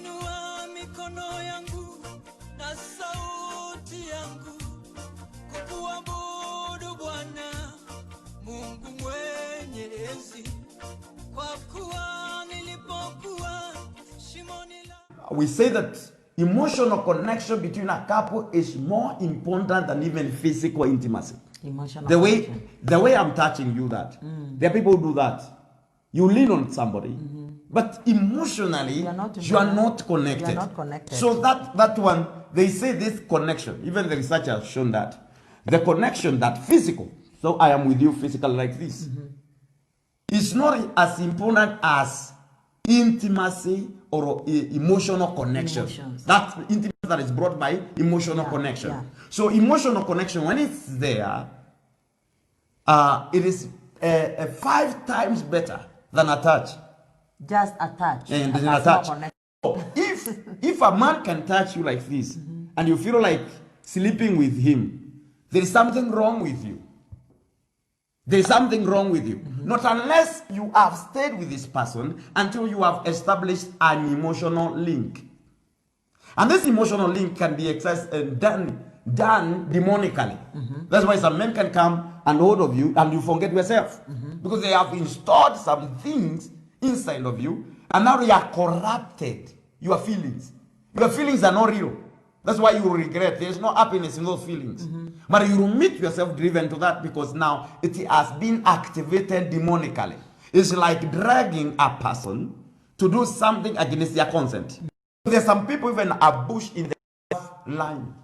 Nainua mikono yangu na sauti yangu kukuabudu Bwana Mungu mwenye enzi, kwa kuwa nilipokuwa shimoni la. We say that emotional connection between a couple is more important than even physical intimacy. Emotional the way I'm touching you, that there are people who do that. You lean on somebody, but emotionally you are not connected. You are not connected. So that one, they say this connection, even the research has shown that the connection, that physical, so I am with you physical like this, is not as important as intimacy or emotional connection. Emotions. That intimacy that is brought by emotional connection. Yeah. So emotional connection, when it's there, it is 5 times better than a touch. Just a touch. And a touch. So if a man can touch you like this, and you feel like sleeping with him, there is something wrong with you. There is something wrong with you. Not unless you have stayed with this person until you have established an emotional link. And this emotional link can be exercised and done demonically. That's why some men can come and hold of you and you forget yourself. Because they have installed some things inside of you, and now they are corrupted. Your feelings. Your feelings are not real. That's why you regret. There's no happiness in those feelings. But you will meet yourself driven to that because now it has been activated demonically. It's like dragging a person to do something against their consent. There's some people even are bush in the line.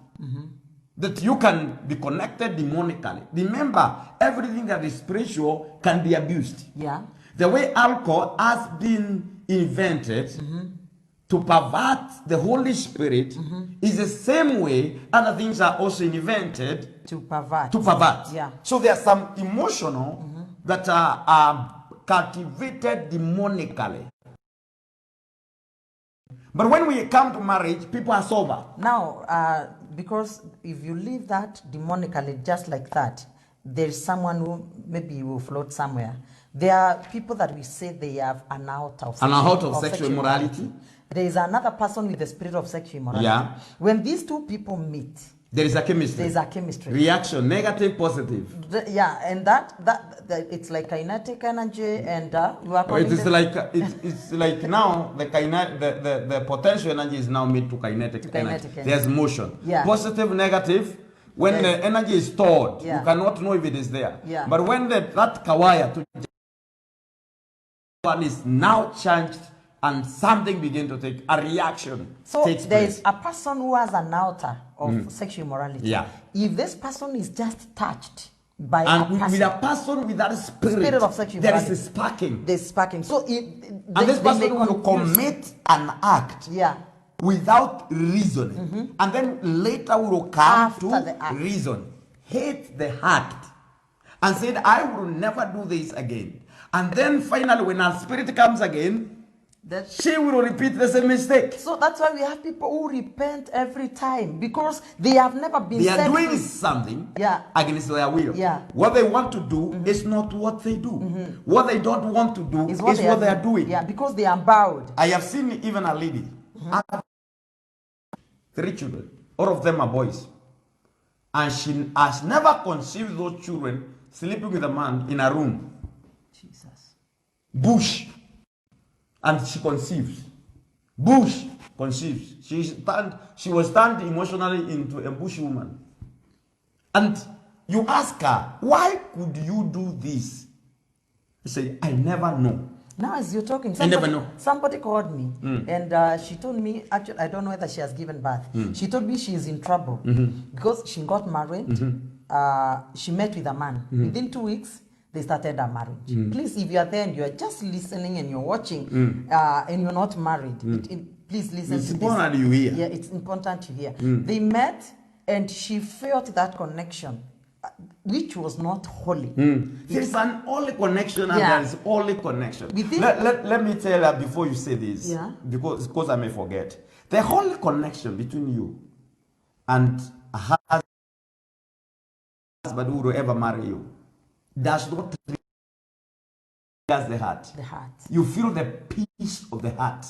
That you can be connected demonically. Remember, everything that is spiritual can be abused. Yeah. The way alcohol has been invented to pervert the Holy Spirit is the same way other things are also invented to pervert. Yeah. So there are some emotional that are cultivated demonically. But when we come to marriage, people are sober. Now, because if you leave that demonically just like that, there's someone who maybe will float somewhere. There are people that we say they have an out of sexual immorality. There is another person with the spirit of sexual immorality. Yeah. When these two people meet, there is a chemistry. There is a chemistry. Reaction, negative, positive. Yeah, and that it's like kinetic energy, and it's like now the potential energy is now made to kinetic energy. There's motion. Yeah. Positive, negative. When the energy is stored, you cannot know if it is there. Yeah. But when that kawaya to one is now changed and something begin to take a reaction. So takes there place. is a person who has an altar of sexual immorality. Yeah. If this person is just touched by with a person with that spirit of sexual there immorality, is a sparking. There's sparking. So this person will commit an act without reasoning, and then later will come After to the act. reason, hate the act, and said, I will never do this again. And then finally, when our spirit comes again, she will repeat the same mistake. So that's why we have people who repent every time, because they have never been They are set doing free. something Yeah. against their will. Yeah. What they want to do is not what they do. What they don't want to do is what they are doing. Yeah, because they are bowed. I have seen even a lady, 3 children, all of them are boys. And she has never conceived those children sleeping with a man in a room. Jesus. Bush. And she conceives. Bush conceives. She was turned emotionally into a bush woman. And you ask her, why could you do this? She said, I never know. Now as you're talking, I never know. Somebody called me and she told me, actually, I don't know whether she has given birth. She told me she is in trouble because she got married. She met with a man. Within 2 weeks, they started a marriage. Please, if you are there and you are just listening and you're watching and you're not married, please listen it's to this. It's important you hear. Yeah, it's important to hear. They met and she felt that connection, which was not holy. There's an holy connection and there's holy connection. Let me tell her before you say this, because I may forget. The holy connection between you and a husband who will ever marry you does not trigger the heart. The heart. You feel the peace of the heart.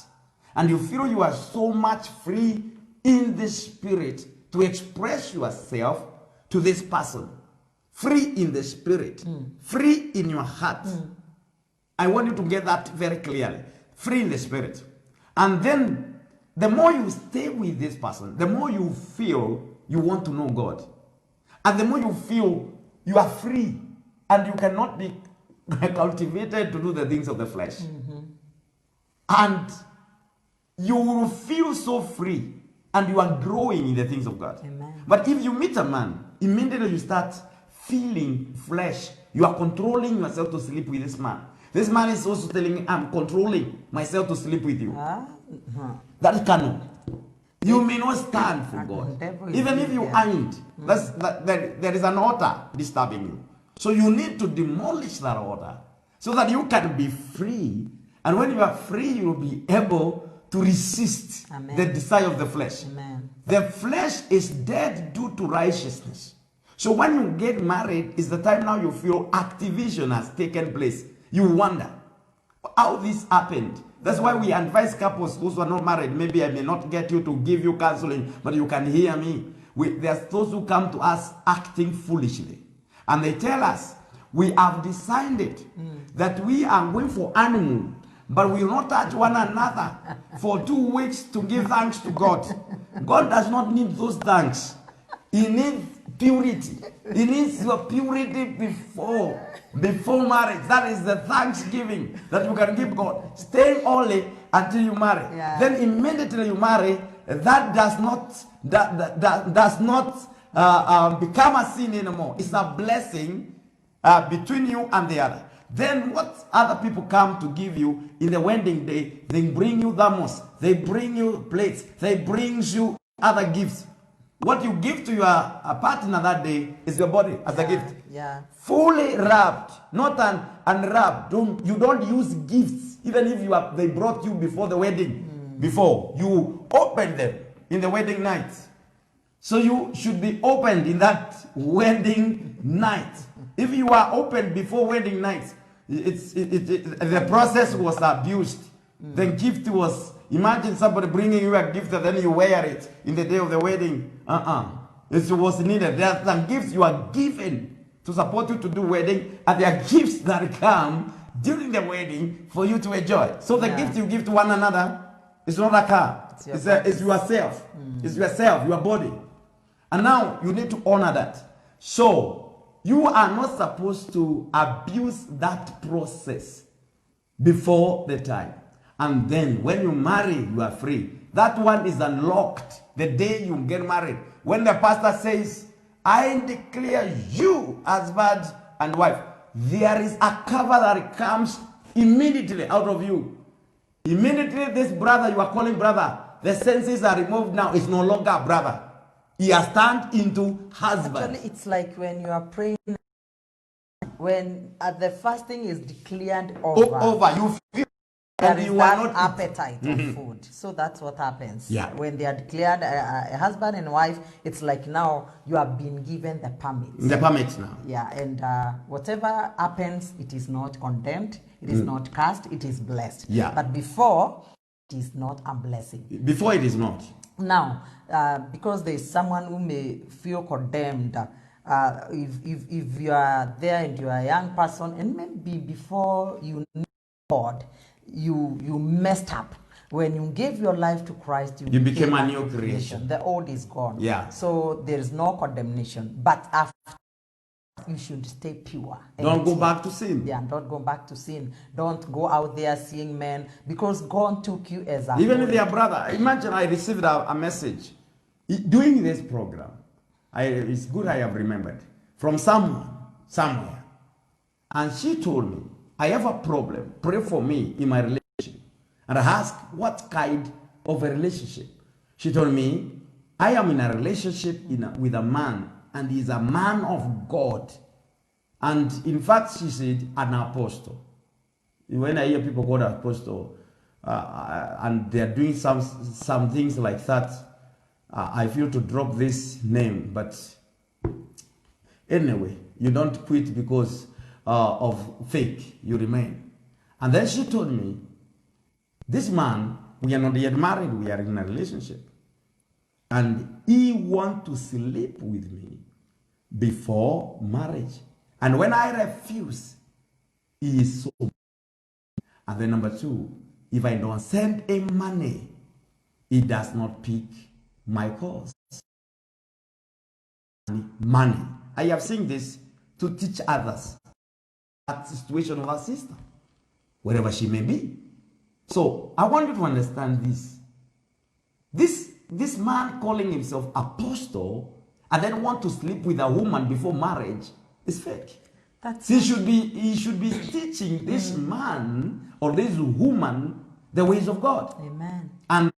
and you feel you are so much free in the spirit to express yourself to this person. Free in the spirit, free in your heart. I want you to get that very clearly. Free in the spirit. And then the more you stay with this person, the more you feel you want to know God. And the more you feel you are free and you cannot be cultivated to do the things of the flesh. And you will feel so free and you are growing in the things of God. Amen. But if you meet a man, immediately you start feeling flesh. You are controlling yourself to sleep with this man. This man is also telling me, I'm controlling myself to sleep with you. That cannot. You may not stand for God. Even if you aren't, there is an altar disturbing you. So you need to demolish that altar so that you can be free. And when you are free, you will be able to resist the desire of the flesh. Amen. The flesh is dead due to righteousness. So when you get married, is the time now you feel activation has taken place. You wonder how this happened. That's why we advise couples who are not married. Maybe I may not get you to give you counseling, but you can hear me. There's those who come to us acting foolishly. And they tell us, we have decided that we are going for honeymoon, but we will not touch one another for 2 weeks to give thanks to God. God does not need those thanks. He needs purity. He needs your purity before marriage. That is the thanksgiving that you can give God. Stay holy until you marry. Yeah. Then immediately you marry, that does not become a sin anymore. It's a blessing between you and the other. Then what other people come to give you in the wedding day, they bring you thermos, they bring you plates, they bring you other gifts. What you give to your partner that day is your body as a gift. Yeah. Fully wrapped, not unwrapped. You don't use gifts, even if they brought you before the wedding. Before you open them in the wedding night. So you should be opened in that wedding night. If you are opened before wedding night, the process was abused. The gift was, imagine somebody bringing you a gift and then you wear it in the day of the wedding. It was needed. There are some gifts you are given to support you to do wedding, and there are gifts that come during the wedding for you to enjoy. So the gift you give to one another is not a car. It's yourself. It's yourself, your body. And now you need to honor that. So you are not supposed to abuse that process before the time. And then when you marry, you are free. That one is unlocked the day you get married. When the pastor says, I declare you husband and wife, there is a cover that comes immediately out of you. Immediately this brother you are calling brother, the senses are removed now. It's no longer a brother. He has turned into husband. Actually, it's like when you are praying, when the fasting is declared over. You feel there is you that are not appetite of food. So that's what happens. Yeah. When they are declared a husband and wife, it's like now you have been given the permits. the permits now. Yeah, and whatever happens, it is not condemned, it is not cursed, it is blessed. Yeah. But before, it is not a blessing. Before it is not. Now, because there is someone who may feel condemned, if you are there and you are a young person, and maybe before you knew God, you messed up. When you gave your life to Christ, you became a new creation. The old is gone. Yeah. So there is no condemnation. But after, you should stay pure. Don't go back to sin. Yeah, don't go back to sin. Don't go out there seeing men, because God took you as a Even if they are brother. Imagine I received a message doing this program. It's good I have remembered. From someone, somewhere. And she told me, I have a problem. Pray for me in my relationship. And I asked, what kind of a relationship? She told me, I am in a relationship with a man, and he's a man of God. And in fact, she said, an apostle. When I hear people called apostle, and they're doing some things like that, I feel to drop this name. But anyway, you don't quit because of fake, you remain. And then she told me, this man we are not yet married, we are in a relationship. And he wants to sleep with me before marriage. And when I refuse, he is so. And then number two, if I don't send him money, he does not pick my calls. Money. I have seen this to teach others that situation of our sister, wherever she may be. So I want you to understand this. This man calling himself apostle and then want to sleep with a woman before marriage is fake. He should be teaching this man or this woman the ways of God. Amen. And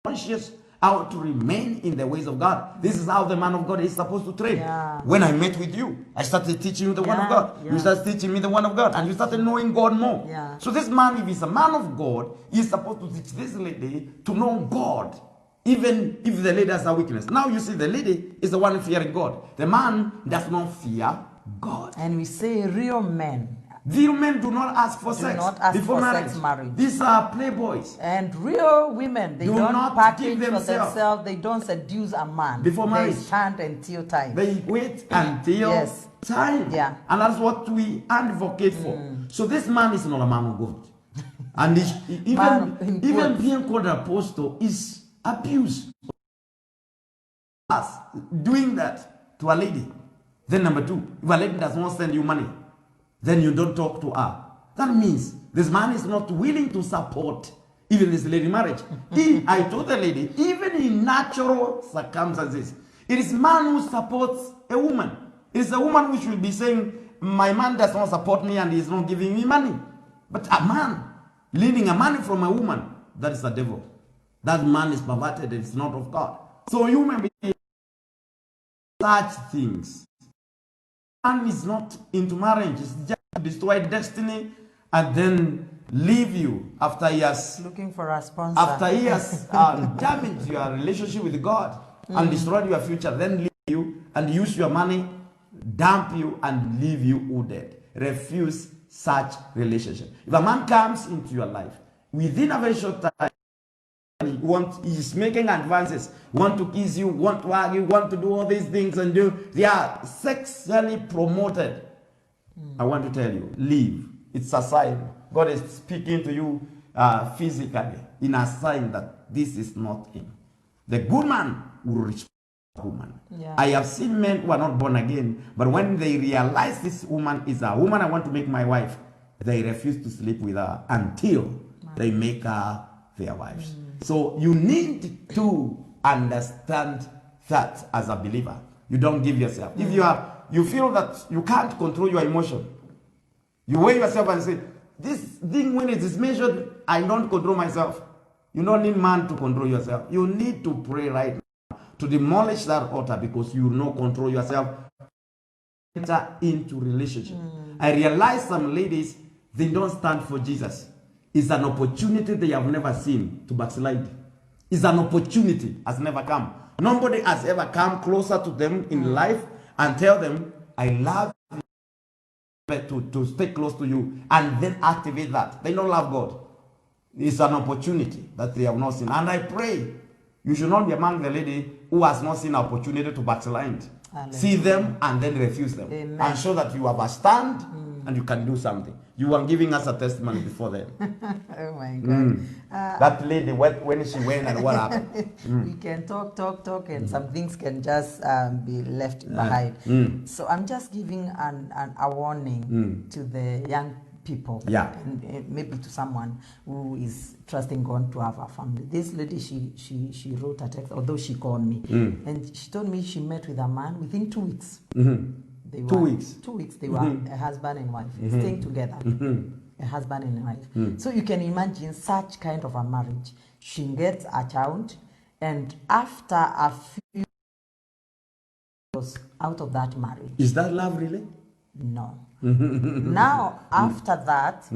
conscious how to remain in the ways of God. This is how the man of God is supposed to train. Yeah. When I met with you, I started teaching you the word of God. Yeah. You started teaching me the word of God, and you started knowing God more. Yeah. So this man, if he's a man of God, he's supposed to teach this lady to know God, even if the lady has a weakness. Now you see, the lady is the one fearing God. The man does not fear God. And we say real men. Real men do not ask for Do sex not ask before for marriage. sex marriage. These are playboys. And real women, they Do don't not package give for themselves. themselves, they don't seduce a man. Before marriage. They stand until time. They wait until Yes. time. Yeah. And that's what we advocate for. So this man is not a man of God. And even being called an apostle is abuse. Us doing that to a lady. Then number two, if a lady does not send you money, then you don't talk to her. That means this man is not willing to support even this lady marriage. I told the lady, even in natural circumstances, it is man who supports a woman. It is a woman who should be saying, my man does not support me and he is not giving me money. But a man leaning a money from a woman, that is the devil. That man is perverted, it's not of God. So you may be such things. Man is not into marriage, it's just to destroy destiny and then leave you after he has Looking for a sponsor. after he has damaged your relationship with God and destroyed your future, then leave you and use your money, dump you and leave you wounded. Refuse such relationship. If a man comes into your life within a very short time, he's making advances, want to kiss you, want to argue, want to do all these things and they are sexually promoted. I want to tell you, leave. It's a sign. God is speaking to you physically in a sign that this is not him. The good man will reach the woman. Yeah. I have seen men who are not born again, but when they realize this woman is a woman I want to make my wife, they refuse to sleep with her until they make her their wives. So you need to understand that as a believer. You don't give yourself. If you feel that you can't control your emotion, you weigh yourself and say, this thing when it is measured, I don't control myself. You don't need man to control yourself. You need to pray right now to demolish that altar because you will not control yourself. Enter into relationship. I realize some ladies, they don't stand for Jesus. It's an opportunity they have never seen to backslide. It's an opportunity has never come. Nobody has ever come closer to them in life and tell them, I love you, to stay close to you, and then activate that. They don't love God. It's an opportunity that they have not seen. And I pray you should not be among the lady who has not seen an opportunity to backslide. See them and then refuse them. Amen. And show that you have a stand and you can do something. You were giving us a testimony before then. Oh my God. That lady, when she went and what happened? We can talk, and some things can just be left behind. So I'm just giving a warning to the young people, and maybe to someone who is trusting God to have a family. This lady, she wrote a text, although she called me, and she told me she met with a man within 2 weeks. They were, 2 weeks. 2 weeks. They were a husband and wife, staying together. A husband and wife. So you can imagine such kind of a marriage. She gets a child, and after a few years out of that marriage. Is that love really? No. Now, after that,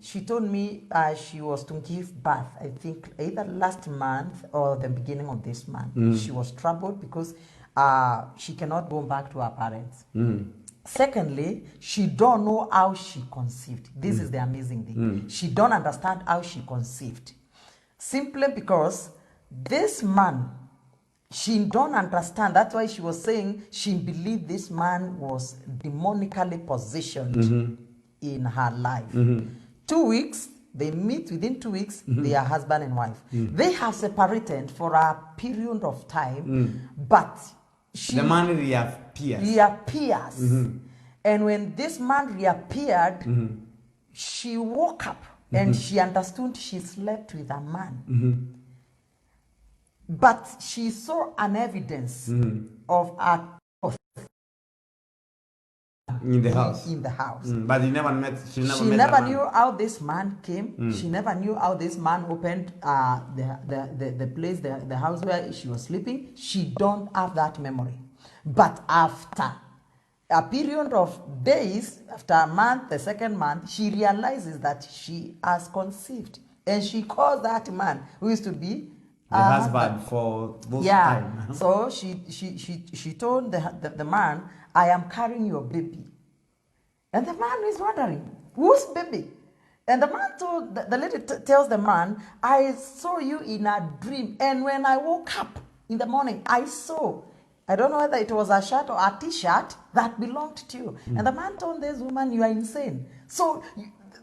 she told me she was to give birth, I think either last month or the beginning of this month. She was troubled because she cannot go back to her parents. Secondly, she don't know how she conceived. This is the amazing thing. She don't understand how she conceived. Simply because this man, she don't understand. That's why she was saying she believed this man was demonically positioned in her life. 2 weeks, they meet. Within 2 weeks, they are husband and wife. They have separated for a period of time, but the man reappears. And when this man reappeared, she woke up and she understood she slept with a man. But she saw an evidence of a in the house. But he never met. She never knew how this man came. She never knew how this man opened the place, the house where she was sleeping. She don't have that memory. But after a period of days, after a month, the second month, she realizes that she has conceived. And she calls that man, who used to be the husband for most time. So she told the man, I am carrying your baby. And the man is wondering, whose baby? And the man told, the lady tells the man, I saw you in a dream. And when I woke up in the morning, I saw, I don't know whether it was a shirt or a t-shirt that belonged to you. And the man told this woman, you are insane. So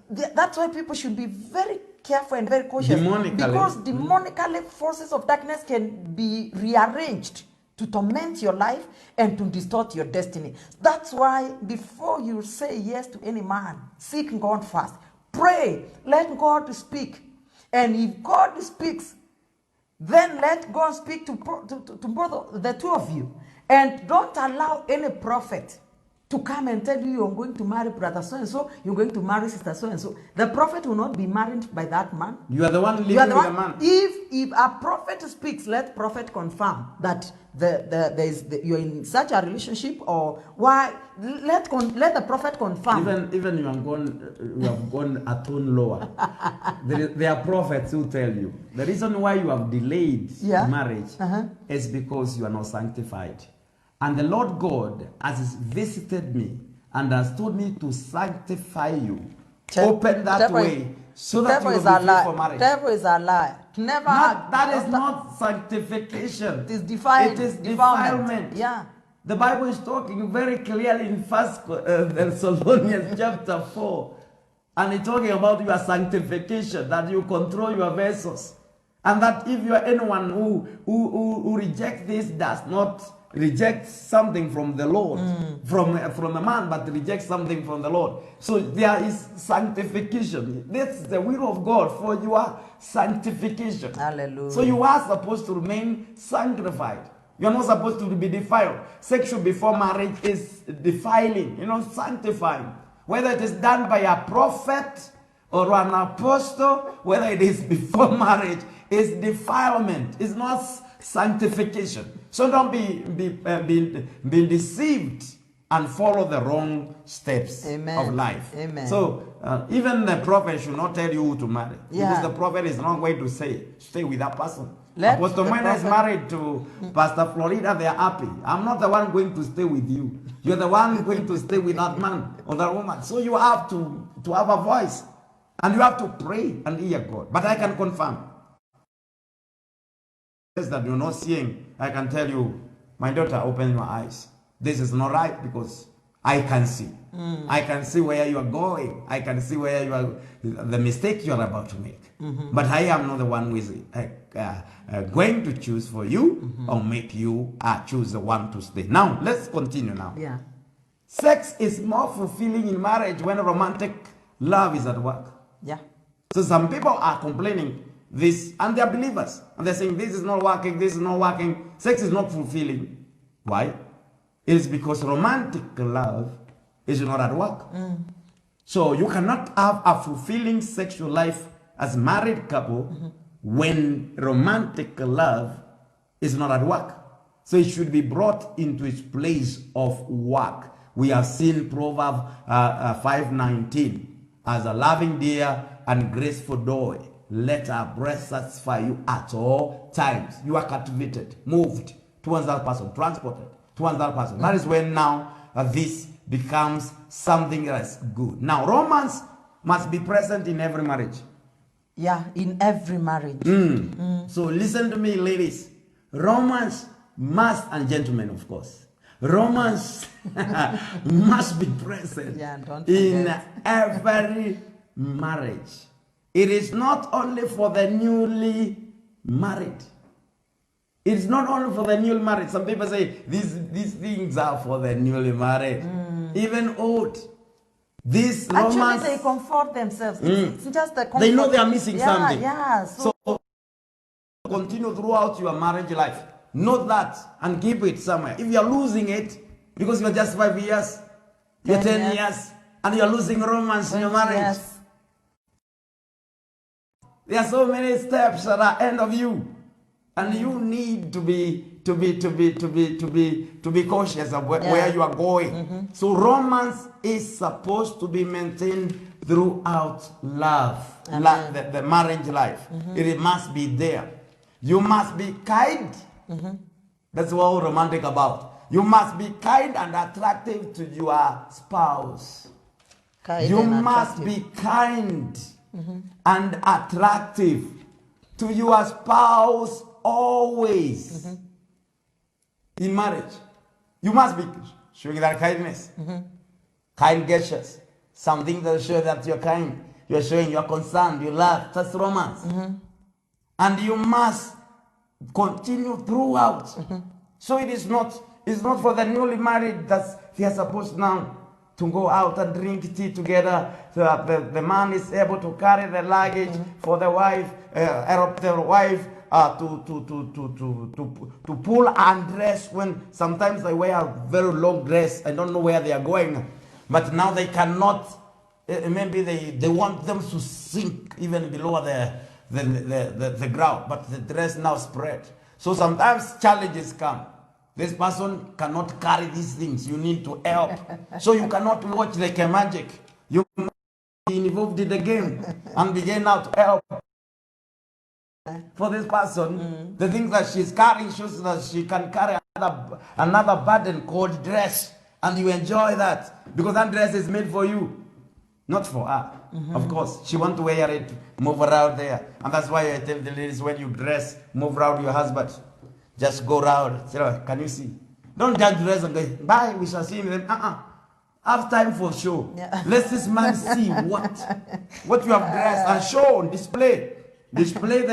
that's why people should be very careful and very cautious. Because demonically forces of darkness can be rearranged to torment your life and to distort your destiny. That's why before you say yes to any man, seek God first. Pray, let God speak. And if God speaks, then let God speak to both the two of you. And don't allow any prophet to come and tell you you're going to marry brother so-and-so, you're going to marry sister so-and-so. The prophet will not be married by that man. You are the one living with the man. If a prophet speaks, let prophet confirm that you're in such a relationship, or why. Let the prophet confirm. Even you have gone a tone lower. There are prophets who tell you the reason why you have delayed marriage is because you are not sanctified. And the Lord God has visited me and has told me to sanctify you. Open that way so that you will be free for marriage. Devil is a lie. That is not sanctification. It is defilement. It is defilement. Yeah. The Bible is talking very clearly in 1 Thessalonians chapter 4. And it's talking about your sanctification, that you control your vessels. And that if you are anyone who rejects this, does not reject something from the Lord, from a man, but reject something from the Lord. So there is sanctification. This is the will of God for your sanctification. Hallelujah. So you are supposed to remain sanctified. You are not supposed to be defiled. Sexual before marriage is defiling, sanctifying. Whether it is done by a prophet or an apostle, whether it is before marriage, is defilement. It's not sanctification. So don't be deceived and follow the wrong steps of life. Amen. So even the prophet should not tell you who to marry. Because the prophet is not going to stay with that person. Apostle Mwenda is married to Pastor Florida. They are happy. I'm not the one going to stay with you. You're the one going to stay with that man or that woman. So you have to have a voice. And you have to pray and hear God. But I can confirm that you're not seeing. I can tell you, my daughter, open your eyes. This is not right, because I can see. I can see where you are going. I can see where you are, the mistake you are about to make. But I am not the one who is going to choose for you or make you choose the one to stay. Now, let's continue now. Yeah. Sex is more fulfilling in marriage when romantic love is at work. Yeah. So some people are complaining this, and they are believers, and they're saying this is not working, this is not working, sex is not fulfilling. Why? It is because romantic love is not at work. So you cannot have a fulfilling sexual life as married couple when romantic love is not at work. So it should be brought into its place of work. We have seen Proverbs 5:19, as a loving deer and graceful doe, let our breast satisfy you at all times. You are captivated, moved towards that person, transported towards that person. That is when now this becomes something that's good. Now, romance must be present in every marriage. Yeah, in every marriage. So listen to me, ladies. Romance must, and gentlemen, of course, romance must be present in every marriage. It is not only for the newly married. It's not only for the newly married. Some people say these things are for the newly married. Even old. This romance. Actually, they comfort themselves. It's just the comfort. They know they are missing something. Yeah. So continue throughout your marriage life. Note that and keep it somewhere. If you are losing it because you're just 5 years, you're 10 years, and you're losing romance in your marriage. Yes. There are so many steps at the end of you, and you need to be cautious of where you are going. So romance is supposed to be maintained throughout love, the marriage life. It must be there. You must be kind. That's what we're romantic about. You must be kind and attractive to your spouse. You must be kind and attractive to your spouse always. In marriage, you must be showing that kindness. Kind gestures. Something that shows that you're kind. You're showing you're concerned, you love. That's romance. And you must continue throughout. So it's not for the newly married that they are supposed now to go out and drink tea together. The man is able to carry the luggage for the wife, help the wife to pull and dress when sometimes they wear a very long dress. I don't know where they are going, but now they cannot. Maybe they want them to sink even below the ground, but the dress now spread. So sometimes challenges come. This person cannot carry these things. You need to help. So you cannot watch like a magic. You must be involved in the game and begin now to help. For this person, the things that she's carrying shows that she can carry another burden called dress. And you enjoy that because that dress is made for you. Not for her. Of course, she wants to wear it, move around there. And that's why I tell the ladies, when you dress, move around your husband. Just go around. Say, oh, can you see? Don't just dress and go, bye, we shall see him. Have time for show. Let this man see what you have dressed and show and display. Display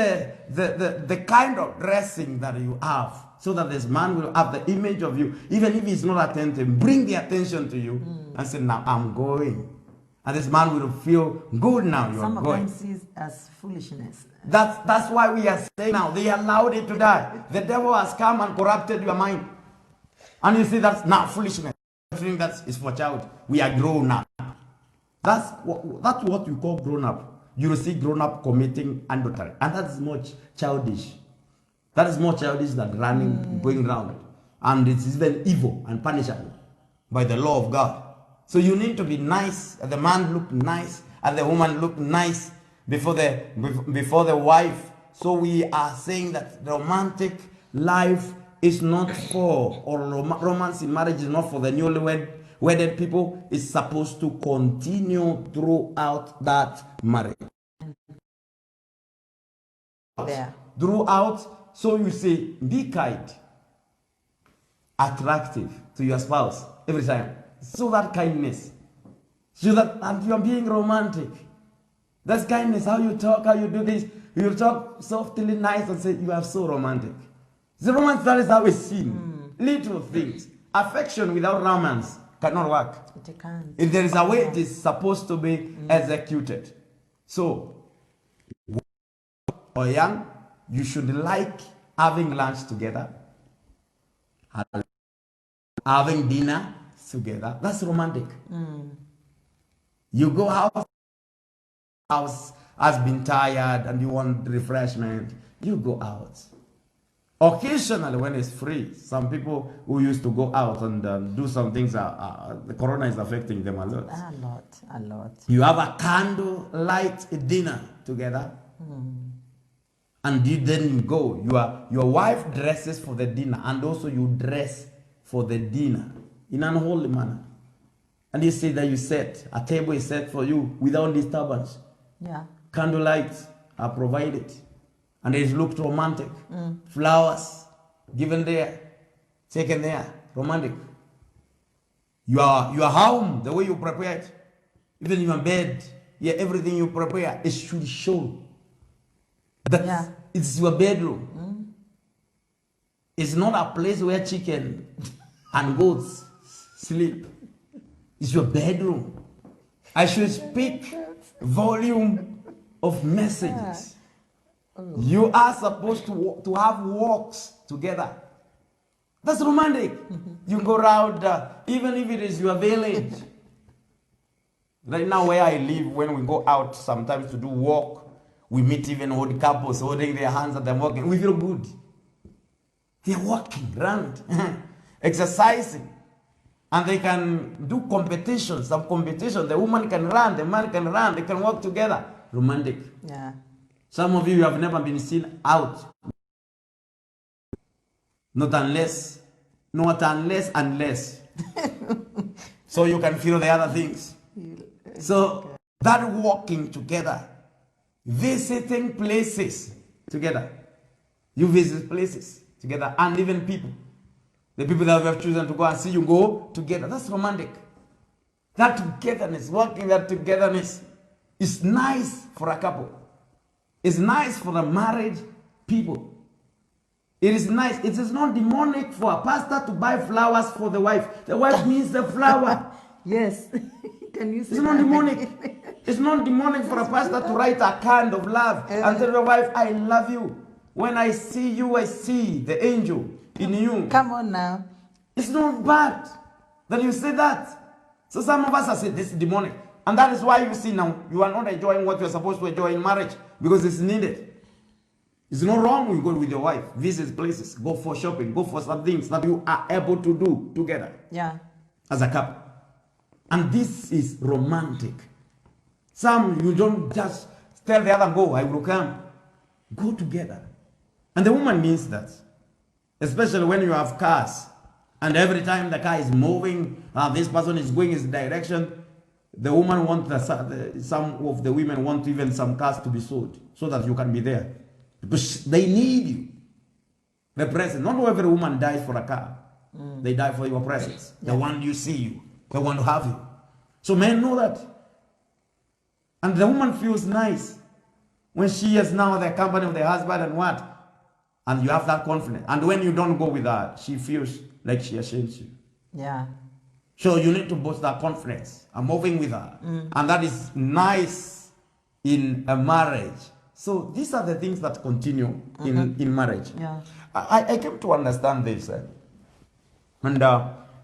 the kind of dressing that you have, so that this man will have the image of you. Even if he's not attentive, bring the attention to you and say, now I'm going. And this man will feel good now you're going. Some of them see it as foolishness. That's why we are saying now, they allowed it to die. The devil has come and corrupted your mind. And you see that's now foolishness. Everything that is for child. We are grown up. That's what you call grown up. You will see grown up committing adultery. And that is much childish. That is more childish than running, going around. And it's even evil and punishable by the law of God. So you need to be nice. The man look nice, and the woman look nice before the wife. So we are saying that romantic life is not for, or romance in marriage is not for the newly wedded people. It's supposed to continue throughout that marriage. Throughout, so you say, be kind, attractive to your spouse every time. So that kindness. So that, and you're being romantic. That's kindness, how you talk, how you do this. You talk softly, nice, and say, you are so romantic. The romance, that is how it's seen. Little things. Affection without romance cannot work. It can't. If there is a way it is supposed to be executed. So, or young, you should like having lunch together, having dinner together. That's romantic. You go out, house has been tired and you want refreshment, you go out. Occasionally when it's free, some people who used to go out and do some things, the corona is affecting them a lot. A lot. You have a candlelight dinner together. And you then go. Your wife dresses for the dinner, and also you dress for the dinner in an unholy manner. And you see that you set, a table is set for you without disturbance. Yeah. Candlelights are provided. And it looked romantic. Flowers given there, taken there, romantic. Your home, the way you prepare it, even your bed, yeah, everything you prepare, it should show that it's your bedroom. It's not a place where chicken and goats sleep. It's your bedroom. I should speak volume of messages. You are supposed to have walks together. That's romantic. You go around, even if it is your village. Right now where I live, when we go out sometimes to do walk, we meet even old couples holding their hands and they're walking. We feel good. They're walking around, exercising. And they can do competitions, some competition. The woman can run, the man can run, they can walk together. Romantic. Yeah. Some of you have never been seen out. Not unless. So you can feel the other things. So that walking together, visiting places together. You visit places together, and even people. The people that we have chosen to go and see you go together. That's romantic. That togetherness, walking that togetherness is nice for a couple. It's nice for the married people. It is nice. It is not demonic for a pastor to buy flowers for the wife. The wife needs the flower. Yes. Can you say It's not demonic. It's not demonic for a pastor to write a kind of love and tell the wife, I love you. When I see you, I see the angel in you. Come on now. It's not bad that you say that. So some of us are saying this is demonic. And that is why you see now, you are not enjoying what you're supposed to enjoy in marriage because it's needed. It's not wrong when you go with your wife, visit places, go for shopping, go for some things that you are able to do together. Yeah. As a couple. And this is romantic. Some, you don't just tell the other, go, I will come. Go together. And the woman means that. Especially when you have cars. And every time the car is moving, this person is going in this direction, the woman wants, some of the women want even some cars to be sold so that you can be there. Because they need you. The presence. Not every woman dies for a car. They die for your presence. They want you see you. They want to have you. So men know that. And the woman feels nice when she is now the company of the husband and what? And you have that confidence. And when you don't go with her, she feels like she ashames you. Yeah. So you need to boost that confidence. I'm moving with her. And that is nice in a marriage. So these are the things that continue in marriage. Yeah. I came to understand this. And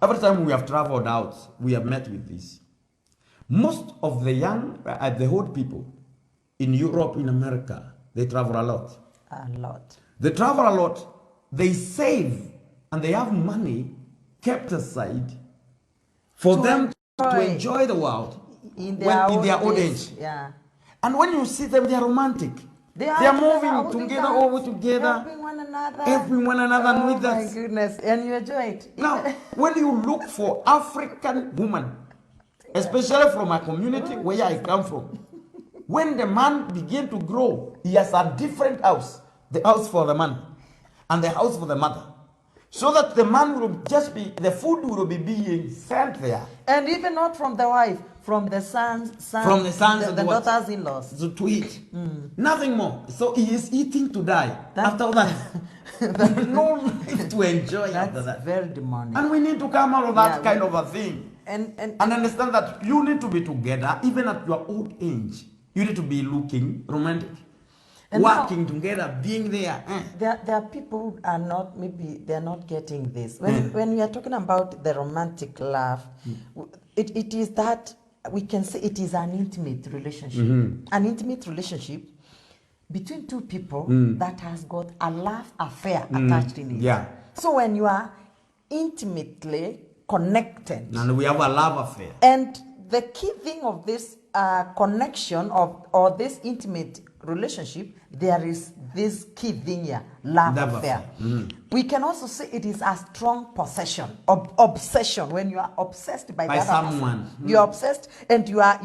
every time we have traveled out, we have met with this. Most of the young, the old people in Europe, in America, they travel a lot. A lot. They travel a lot. They save and they have money kept aside for them to enjoy the world in their old age. Yeah. And when you see them, they are romantic. They are moving together, over together, helping one another. And with Oh us. my goodness. And you enjoy it. Now, when you look for African woman, especially from a community where I come from, when the man begin to grow, he has a different house. The house for the man and the house for the mother. So that the man will just be, the food will be being sent there. And even not from the wife, from the sons, from the sons the daughters-in-laws. To eat. Nothing more. So he is eating to die. After that, no life to enjoy after that. Very demonic. And we need to come out of that kind of a thing. And understand that you need to be together, even at your old age. You need to be looking romantic. And working together, being there. There are people who are not, maybe they're not getting this. When we are talking about the romantic love, it is that we can say it is an intimate relationship. An intimate relationship between two people that has got a love affair attached in it. Yeah. So when you are intimately connected. And we have a love affair. And the key thing of this connection or this intimate relationship, there is this key thing here, love Love affair. affair. We can also say it is a strong possession, obsession. When you are obsessed by, By the other someone. person, you are obsessed, and you are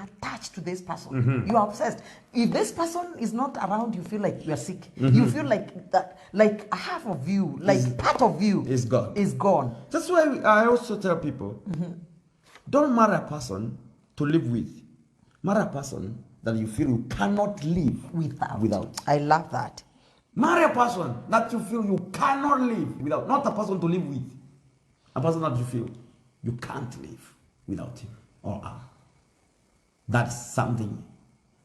attached to this person. You are obsessed. If this person is not around, you feel like you are sick. You feel like that, like half of you, like part of you is gone. Is gone. That's why I also tell people, don't marry a person to live with. Marry a person that you feel you cannot live without. I love that. Marry a person that you feel you cannot live without. Not a person to live with. A person that you feel you can't live without him or her. That's something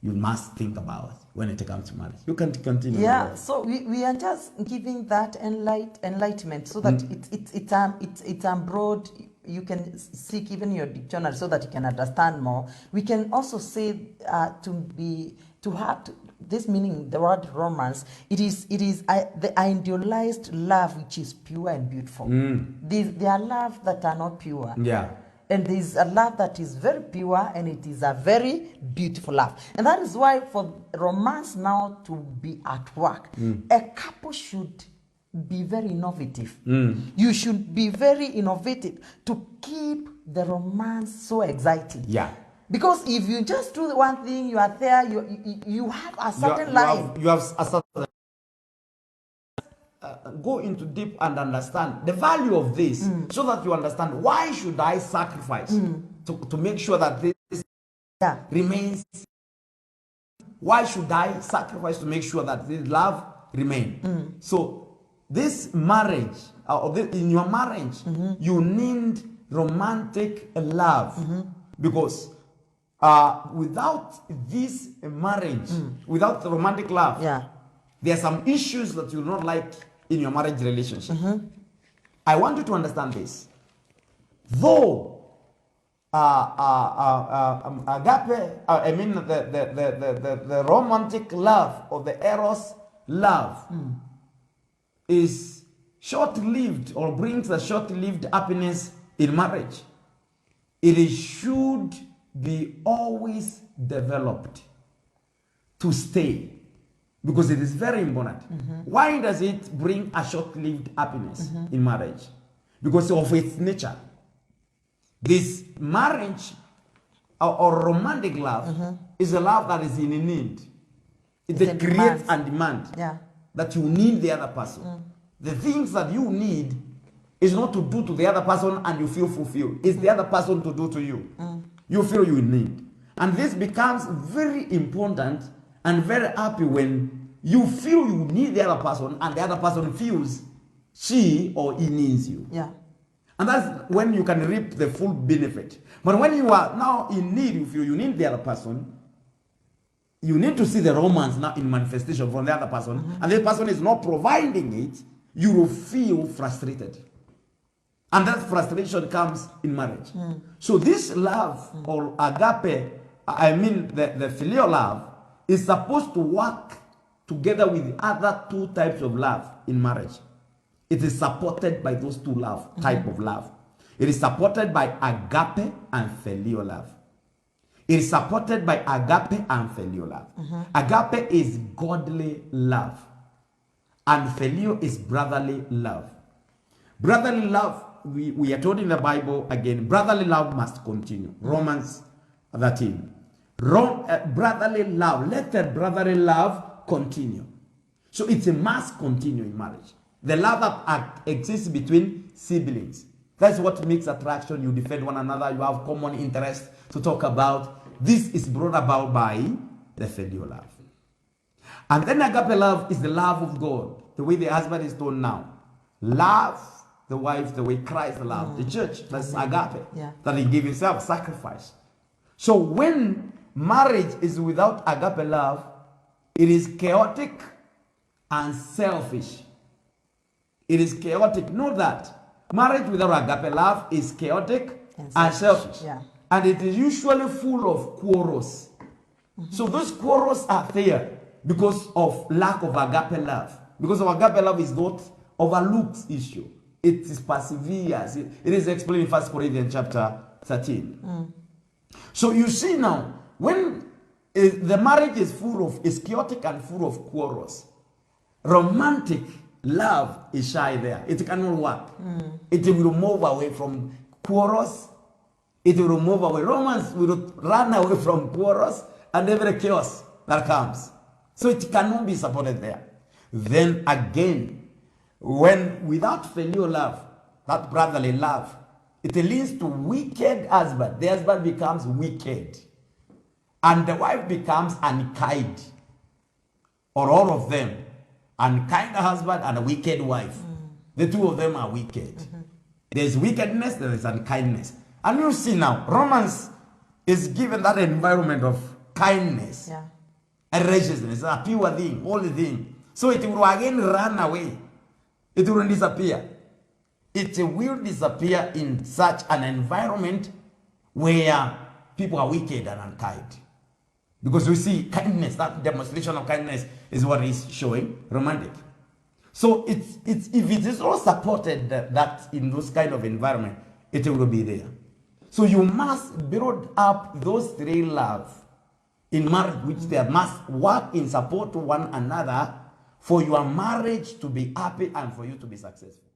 you must think about when it comes to marriage. You can continue. Yeah, so we are just giving that enlightenment so that it's broad. You can seek even your dictionary so that you can understand more. We can also say to have this meaning, the word romance. It is the idealized love which is pure and beautiful. There are love that are not pure. Yeah. And there is a love that is very pure, and it is a very beautiful love. And that is why for romance now to be at work, a couple should be very innovative. You should be very innovative to keep the romance so exciting. Yeah. Because if you just do one thing, you are there, you have a certain line. You have a certain go into deep and understand the value of this so that you understand why should I sacrifice to make sure that this remains. Why should I sacrifice to make sure that this love remains? So this marriage, in your marriage, you need romantic love because without this marriage, without the romantic love, there are some issues that you do not like in your marriage relationship. I want you to understand this. Though agape, I mean the romantic love or the eros love is short-lived or brings a short-lived happiness in marriage. Should be always developed to stay. Because it is very important. Why does it bring a short-lived happiness in marriage? Because of its nature. This marriage or romantic love is a love that is in need. It creates and demands that you need the other person. The things that you need is not to do to the other person and you feel fulfilled. It's the other person to do to you. You feel you need. And this becomes very important and very happy when you feel you need the other person and the other person feels she or he needs you. Yeah. And that's when you can reap the full benefit. But when you are now in need, you feel you need the other person, you need to see the romance now in manifestation from the other person, and the person is not providing it, you will feel frustrated. And that frustration comes in marriage. So this love or agape, I mean the filial love, is supposed to work together with the other two types of love in marriage. It is supported by those two type of love. It is supported by agape and filial love. It is supported by agape and filial love. Agape is godly love. And filial is brotherly love. Brotherly love, we are told in the Bible again, brotherly love must continue. Romans 13. Brotherly love, let that brotherly love continue. So it's a must continue in marriage. The love that exists between siblings. That's what makes attraction. You defend one another. You have common interest to talk about. This is brought about by the filial love. And then agape love is the love of God. The way the husband is told now. Love the wife the way Christ loved the church. That's agape. Yeah. That he gave himself sacrifice. So when marriage is without agape love, it is chaotic and selfish. It is chaotic. Know that. Marriage without agape love is chaotic and selfish. Yeah. And it is usually full of quarrels. So those quarrels are there because of lack of agape love. Because of agape love is not overlooked issue. It is perseveres. It is explained in 1 Corinthians chapter 13. So you see now, when The marriage is chaotic and full of quarrels. Romantic love is shy there. It cannot work. It will move away from quarrels. It will move away. Romance will run away from quarrels and every chaos that comes. So it cannot be supported there. Then again, when without filial love, that brotherly love, it leads to wicked husband. The husband becomes wicked. And the wife becomes unkind. Or all of them. Unkind husband and a wicked wife. The two of them are wicked. There's wickedness, there is unkindness. And you see now, romance is given that environment of kindness. And righteousness, a pure thing, holy thing. So it will again run away. It will disappear. It will disappear in such an environment where people are wicked and unkind. Because we see kindness, that demonstration of kindness is what is showing romantic. So if it is all supported that in those kind of environment, it will be there. So you must build up those three loves in marriage, which they must work in support to one another for your marriage to be happy and for you to be successful.